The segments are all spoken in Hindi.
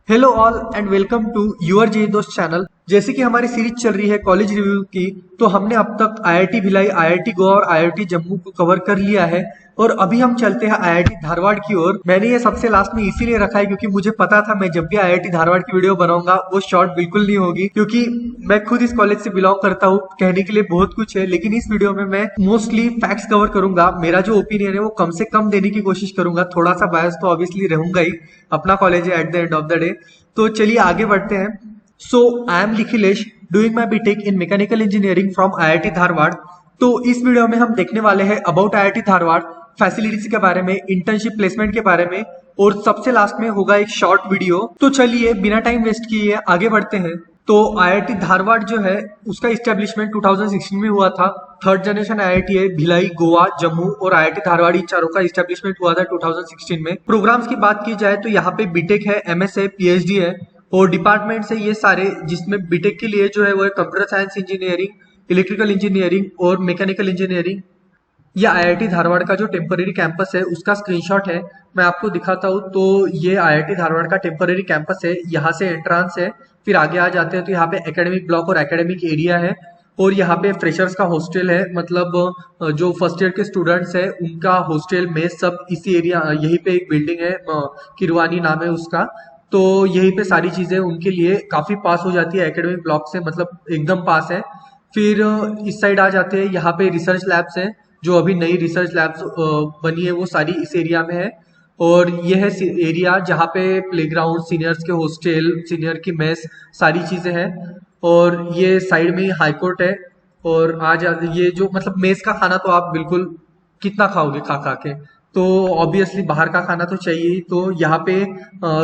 Hello all and welcome to your J Dost channel. जैसे कि हमारी सीरीज चल रही है कॉलेज रिव्यू की, तो हमने अब तक आईआईटी भिलाई, आईआईटी गोवा और आईआईटी जम्मू को कवर कर लिया है और अभी हम चलते हैं आईआईटी धारवाड़ की ओर। मैंने ये सबसे लास्ट में इसीलिए रखा है क्योंकि मुझे पता था मैं जब भी आईआईटी धारवाड़ की वीडियो बनाऊंगा वो शॉर्ट बिल्कुल नहीं होगी, क्योंकि मैं खुद इस कॉलेज से बिलोंग करता हूँ। कहने के लिए बहुत कुछ है, लेकिन इस वीडियो में मैं मोस्टली फैक्ट्स कवर करूंगा। मेरा जो ओपिनियन है वो कम से कम देने की कोशिश करूंगा। थोड़ा सा बायस तो ऑब्वियसली रहूंगा ही, अपना कॉलेज है at the end of the day. तो चलिए आगे बढ़ते हैं। So I am Nikhilesh, doing my BTech in mechanical engineering from IIT Dharwad. तो इस वीडियो में हम देखने वाले हैं अबाउट आईआईटी धारवाड़, फैसिलिटीज के बारे में, इंटर्नशिप प्लेसमेंट के बारे में, और सबसे लास्ट में होगा एक शॉर्ट वीडियो। तो चलिए बिना टाइम वेस्ट किए आगे बढ़ते हैं। तो आईआईटी धारवाड़ जो है उसका इस्टेब्लिशमेंट 2016 में हुआ था। थर्ड जनरेशन आईआईटी है। भिलाई, गोवा, जम्मू और आईआईटी धारवाड़, इन चारों का इस्टेब्लिशमेंट हुआ था 2016 में। प्रोग्राम्स की बात की जाए तो यहाँ पे बीटेक है, एमएस है, पीएचडी है और डिपार्टमेंट है ये सारे, जिसमें बीटेक के लिए जो है वो है computer science engineering, electrical engineering और मैकेनिकल इंजीनियरिंग। ये आईआईटी धारवाड़ का जो टेम्पररी कैंपस है उसका स्क्रीनशॉट है, मैं आपको दिखाता हूँ। तो ये आईआईटी धारवाड़ का टेम्पररी कैंपस है। यहाँ से एंट्रांस है, फिर आगे आ जाते हैं तो यहाँ पे एकेडमिक ब्लॉक और एकेडमिक एरिया है और यहाँ पे फ्रेशर्स का हॉस्टल है। मतलब जो फर्स्ट ईयर के स्टूडेंट्स है उनका हॉस्टल मेस सब इसी एरिया, यहीं पे एक बिल्डिंग है, किरवानी नाम है उसका। तो यहीं पे सारी चीजें उनके लिए काफी पास हो जाती है एकेडमिक ब्लॉक से, मतलब एकदम पास है। फिर इस साइड आ जाते हैं, यहाँ पे रिसर्च लैब्स हैं। जो अभी नई रिसर्च लैब्स बनी है वो सारी इस एरिया में है। और ये है एरिया जहाँ पे प्लेग्राउंड, सीनियर्स के हॉस्टल, सीनियर की मेस, सारी चीजें हैं। और ये साइड में ही हाई कोर्ट है। और आज ये जो मतलब मेस का खाना तो आप बिल्कुल कितना खाओगे खा खा के, तो ऑब्वियसली बाहर का खाना तो चाहिए ही। तो यहाँ पे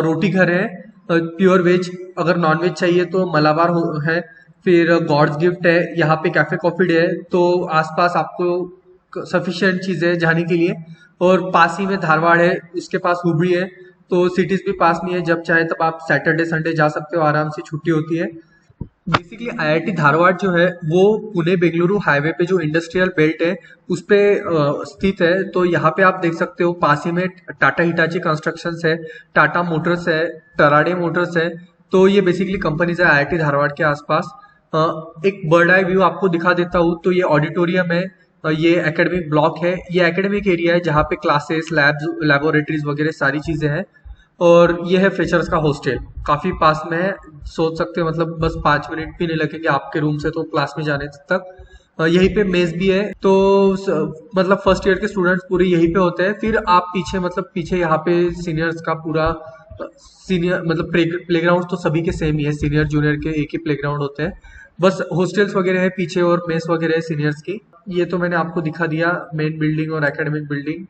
रोटी घर है, प्योर वेज। अगर नॉन वेज चाहिए तो मलाबार है। फिर गॉड्स गिफ्ट है, यहाँ पे कैफे कॉफी डे है। तो आसपास आपको सफिशिएंट चीजें है जाने के लिए। और पास ही में धारवाड़ है, उसके पास हुबली है। तो सिटीज भी पास नहीं है, जब चाहे तब आप सैटरडे संडे जा सकते हो, आराम से छुट्टी होती है। बेसिकली आईआईटी धारवाड़ जो है वो पुणे बेंगलुरु हाईवे पे जो इंडस्ट्रियल बेल्ट है उस पे स्थित है। तो यहाँ पे आप देख सकते हो पास ही में टाटा हिटाची कंस्ट्रक्शंस है, टाटा मोटर्स है, टराडे मोटर्स है। तो ये बेसिकली कंपनीज है आईआईटी धारवाड़ के आसपास। एक बर्ड आई व्यू आपको दिखा देता हूँ। तो ये ऑडिटोरियम है, ये एकेडमिक ब्लॉक है, ये एकेडमिक एरिया है जहाँ पे क्लासेस, लैब्स, लेबोरेटरीज वगैरह सारी चीजें हैं। और ये है फ्रेशर्स का हॉस्टल, काफी पास में है। सोच सकते हो मतलब बस 5 मिनट भी नहीं लगेंगे आपके रूम से तो क्लास में जाने तक। यहीं पे मेस भी है। तो मतलब फर्स्ट ईयर के स्टूडेंट्स पूरे यहीं पे होते हैं। फिर आप पीछे, मतलब पीछे यहाँ पे सीनियर्स का पूरा सीनियर, मतलब प्लेग्राउंड तो सभी के सेम ही है, सीनियर जूनियर के एक ही प्लेग्राउंड होते हैं। बस हॉस्टल्स वगैरह है पीछे और मेस वगैरह है सीनियर्स की। ये तो मैंने आपको दिखा दिया मेन बिल्डिंग और एकेडमिक बिल्डिंग।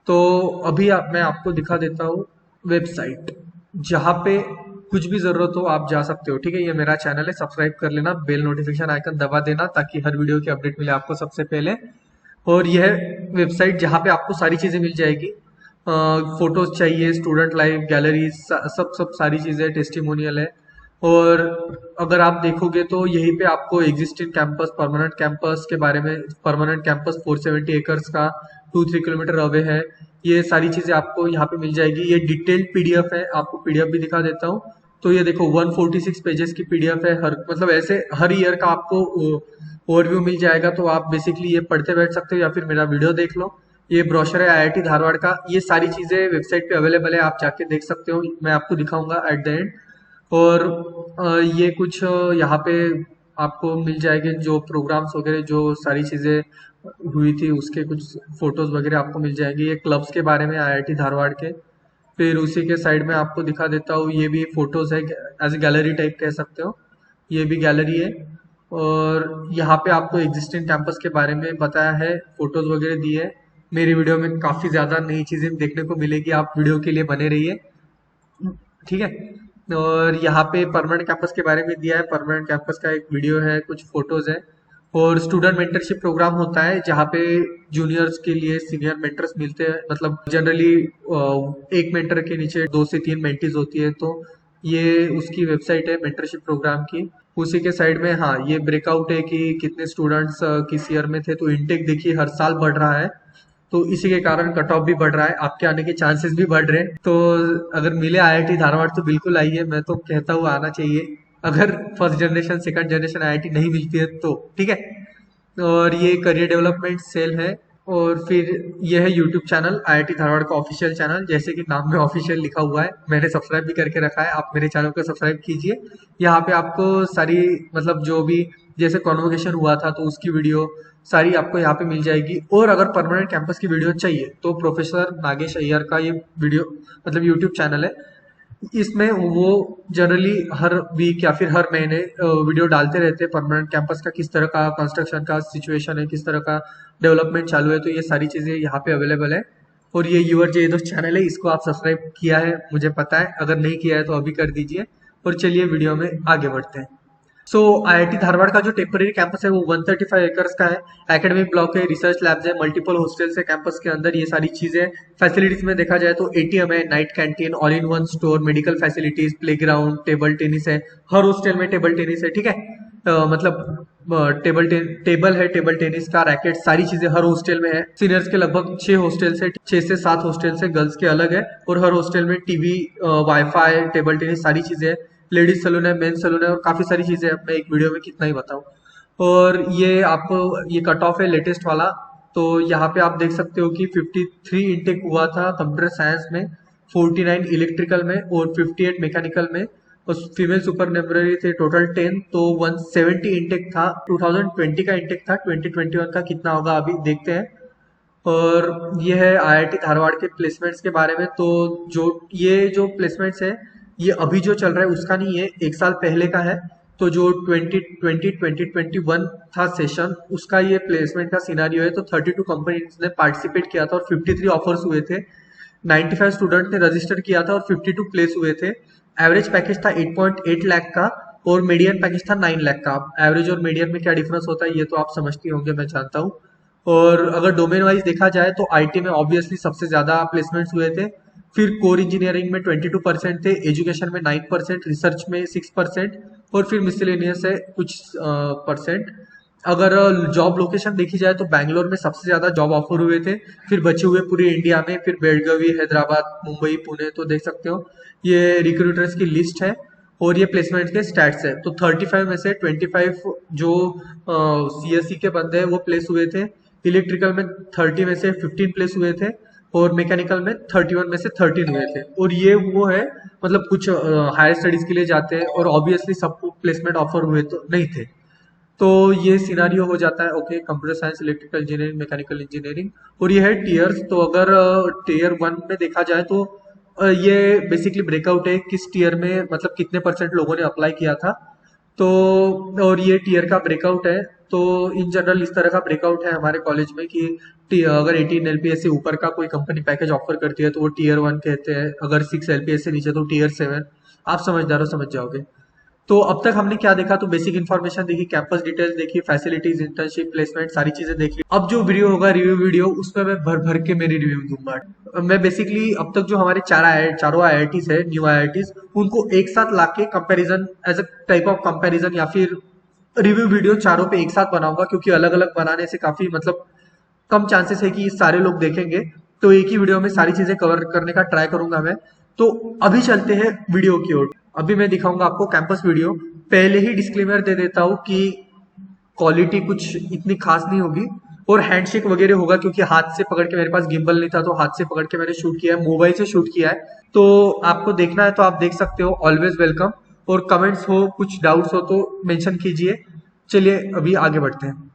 तो अभी मैं आपको दिखा देता हूँ वेबसाइट, जहाँ पे कुछ भी जरूरत हो आप जा सकते हो। ठीक है, ये मेरा चैनल है, सब्सक्राइब कर लेना, बेल नोटिफिकेशन आइकन दबा देना ताकि हर वीडियो की अपडेट मिले आपको सबसे पहले। और यह वेबसाइट जहाँ पे आपको सारी चीजें मिल जाएगी। फोटोज चाहिए, स्टूडेंट लाइव, गैलरी, सब सब सारी चीजें, टेस्टिमोनियल है। और अगर आप देखोगे तो यहीं पे आपको एग्जिस्टिंग कैंपस, परमानेंट कैंपस के बारे में, परमानेंट कैंपस 470 एकर्स का 2-3 किलोमीटर अवे है, ये सारी चीजें आपको यहाँ पे मिल जाएगी। ये डिटेल्ड पीडीएफ है, आपको पीडीएफ भी दिखा देता हूँ। तो ये देखो 146 पेजेस की पीडीएफ है। हर मतलब ऐसे हर ईयर का आपको ओवरव्यू मिल जाएगा। तो आप बेसिकली ये पढ़ते बैठ सकते हो या फिर मेरा वीडियो देख लो। ये ब्रोशर है आईआईटी धारवाड़ का, ये सारी चीजें वेबसाइट पे अवेलेबल है, आप जाके देख सकते हो, मैं आपको दिखाऊंगा एट द एंड। और ये कुछ यहाँ पे आपको मिल जाएंगे जो प्रोग्राम्स वगैरह, जो सारी चीजें हुई थी उसके कुछ फोटोज वगैरह आपको मिल जाएंगे। ये क्लब्स के बारे में आईआईटी धारवाड़ के। फिर उसी के साइड में आपको दिखा देता हूँ, ये भी फोटोज है, एज ए गैलरी टाइप कह सकते हो, ये भी गैलरी है। और यहाँ पे आपको एग्जिस्टिंग कैंपस के बारे में बताया है, फोटोज वगैरह दी है। मेरी वीडियो में काफी ज्यादा नई चीजें देखने को मिलेगी, आप वीडियो के लिए बने रहिए। ठीक है। और यहाँ पे परमानेंट कैंपस के बारे में दिया है, परमानेंट कैंपस का एक वीडियो है, कुछ फोटोज है। और स्टूडेंट मेंटरशिप प्रोग्राम होता है जहाँ पे जूनियर्स के लिए सीनियर मेंटर्स मिलते हैं। मतलब जनरली एक मेंटर के नीचे 2 से 3 मेंटीज होती है। तो ये उसकी वेबसाइट है मेंटरशिप प्रोग्राम की। उसी के साइड में हाँ ये ब्रेकआउट है कि कितने स्टूडेंट्स किस ईयर में थे। तो इनटेक देखिए हर साल बढ़ रहा है। तो इसी के कारण कट ऑफ भी बढ़ रहा है, आपके आने के चांसेस भी बढ़ रहे हैं। तो अगर मिले आईआईटी धारवाड़ तो बिल्कुल आइए, मैं तो कहता हूँ आना चाहिए। अगर first generation second generation IIT नहीं मिलती है तो ठीक है। और ये करियर डेवलपमेंट सेल है। और फिर यह है यूट्यूब चैनल आईआईटी धारवाड़ का ऑफिशियल चैनल, जैसे कि नाम में ऑफिशियल लिखा हुआ है। मैंने सब्सक्राइब भी करके रखा है, आप मेरे चैनल को सब्सक्राइब कीजिए। यहाँ पे आपको सारी मतलब जो भी जैसे कॉन्वोकेशन हुआ था तो उसकी वीडियो सारी आपको यहाँ पे मिल जाएगी। और अगर परमानेंट कैंपस की वीडियो चाहिए तो प्रोफेसर नागेश अय्यर का ये वीडियो मतलब यूट्यूब चैनल है, इसमें वो जनरली हर वीक या फिर हर महीने वीडियो डालते रहते हैं। परमानेंट कैंपस का किस तरह का कंस्ट्रक्शन का सिचुएशन है, किस तरह का डेवलपमेंट चालू है, तो ये सारी चीज़ें यहाँ पे अवेलेबल है। और ये यूआर जे दोस्त चैनल है, इसको आप सब्सक्राइब किया है मुझे पता है, अगर नहीं किया है तो अभी कर दीजिए। और चलिए वीडियो में आगे बढ़ते हैं। सो आईआईटी धारवाड़ का जो टेम्पररी कैंपस है वो 135 एकर्स का है। एकेडमिक ब्लॉक है, रिसर्च लैब्स है, मल्टीपल हॉस्टल्स है कैंपस के अंदर, ये सारी चीजें। फैसिलिटीज में देखा जाए तो एटीएम है, night canteen, all in one store, medical facilities, playground, table tennis है। हर हॉस्टल में टेबल टेनिस है, ठीक है। मतलब टेबल है, टेबल टेनिस का रैकेट, सारी चीजें हर हॉस्टल में है। सीनियर्स के लगभग 6 हॉस्टल्स है, 6 से 7 हॉस्टल्स है, गर्ल्स के अलग है। और हर हॉस्टल में टीवी, वाईफाई, टेबल टेनिस सारी चीजें है। लेडीज सलून है, मेन सलून है, और काफी सारी चीजें मैं एक वीडियो में कितना ही बताऊं। और ये आपको ये कट ऑफ है लेटेस्ट वाला। तो यहाँ पे आप देख सकते हो कि 53 इंटेक हुआ था कंप्यूटर साइंस में, 49 इलेक्ट्रिकल में और 58 मैकेनिकल में। और फीमेल सुपर न्यूमररी थे टोटल 10, तो 170 इंटेक था। 2020 का इंटेक था, 2021 का कितना होगा अभी देखते हैं। और ये है आईआईटी धारवाड़ के प्लेसमेंट्स के बारे में। तो जो प्लेसमेंट्स है ये अभी जो चल रहा है उसका नहीं है, एक साल पहले का है। तो जो 2021 था सेशन, उसका ये प्लेसमेंट का सिनारियो है। तो 32 कंपनीज ने पार्टिसिपेट किया था और 53 ऑफर्स हुए थे। 95 स्टूडेंट ने रजिस्टर किया था और 52 प्लेस हुए थे। एवरेज पैकेज था 8.8 लाख का और मीडियन पैकेज था 9 लाख का। एवरेज और मीडियन में क्या डिफरेंस होता है ये तो आप समझते होंगे, मैं जानता हूँ। और अगर डोमेन वाइज देखा जाए तो आईटी में ऑब्वियसली सबसे ज्यादा प्लेसमेंट्स हुए थे। फिर कोर इंजीनियरिंग में 22% थे, एजुकेशन में 9%, रिसर्च में 6% और फिर मिसलेनियस है कुछ परसेंट। अगर जॉब लोकेशन देखी जाए तो बैंगलोर में सबसे ज्यादा जॉब ऑफर हुए थे, फिर बचे हुए पूरे इंडिया में, फिर बेलगावी, हैदराबाद, मुंबई, पुणे। तो देख सकते हो ये रिक्रूटर्स की लिस्ट है और ये प्लेसमेंट के स्टैट्स है। तो 35 में से 25 जो सीएससी के बंदे हैं वो प्लेस हुए थे। इलेक्ट्रिकल में 30 में से 15 प्लेस हुए थे और मैकेनिकल में 31 में से 13 हुए थे। और ये वो है मतलब कुछ हायर स्टडीज के लिए जाते हैं और ऑब्वियसली सबको प्लेसमेंट ऑफर हुए तो नहीं थे। तो ये सिनारियो हो जाता है। Okay, computer science, electrical engineering, mechanical engineering. और ये है टीयर्स। तो अगर टीयर 1 में देखा जाए तो ये बेसिकली ब्रेकआउट है किस टीयर में मतलब कितने परसेंट लोगों ने अप्लाई किया था। तो और ये टीयर का ब्रेकआउट है। तो इन जनरल इस तरह का ब्रेकआउट है हमारे कॉलेज में कि अगर 18 एलपीएस से ऊपर का कोई कंपनी पैकेज ऑफर करती है तो वो टीयर 1 कहते हैं, अगर 6 एलपीएस से नीचे तो टीयर 7। आप समझदार हो, समझ जाओगे। तो अब तक हमने क्या देखा, तो बेसिक इन्फॉर्मेशन देखी, कैंपस डिटेल्स देखी, फैसिलिटीज, इंटर्नशिप, प्लेसमेंट, सारी चीजें देखी। अब जो वीडियो होगा रिव्यू वीडियो, उसमें मैं भर भर के मेरी रिव्यू दूंगा। मैं बेसिकली अब तक जो हमारे चारों आईआईटीज है, न्यू आईआईटीज, उनको एक साथ लाके comparison as a type of comparison या फिर रिव्यू वीडियो चारों पे एक साथ बनाऊंगा, क्योंकि अलग अलग बनाने से काफी मतलब कम चांसेस है कि सारे लोग देखेंगे। तो एक ही वीडियो में सारी चीजें कवर करने का ट्राई करूंगा मैं। तो अभी चलते हैं वीडियो की ओर। अभी मैं दिखाऊंगा आपको कैंपस वीडियो। पहले ही डिस्क्लेमर दे देता हूँ कि क्वालिटी कुछ इतनी खास नहीं होगी और हैंडशेक वगैरह होगा, क्योंकि हाथ से पकड़ के, मेरे पास गिम्बल नहीं था तो हाथ से पकड़ के मैंने शूट किया है, मोबाइल से शूट किया है। तो आपको देखना है तो आप देख सकते हो, ऑलवेज वेलकम। और कमेंट्स हो, कुछ डाउट्स हो तो मेंशन कीजिए। चलिए अभी आगे बढ़ते हैं।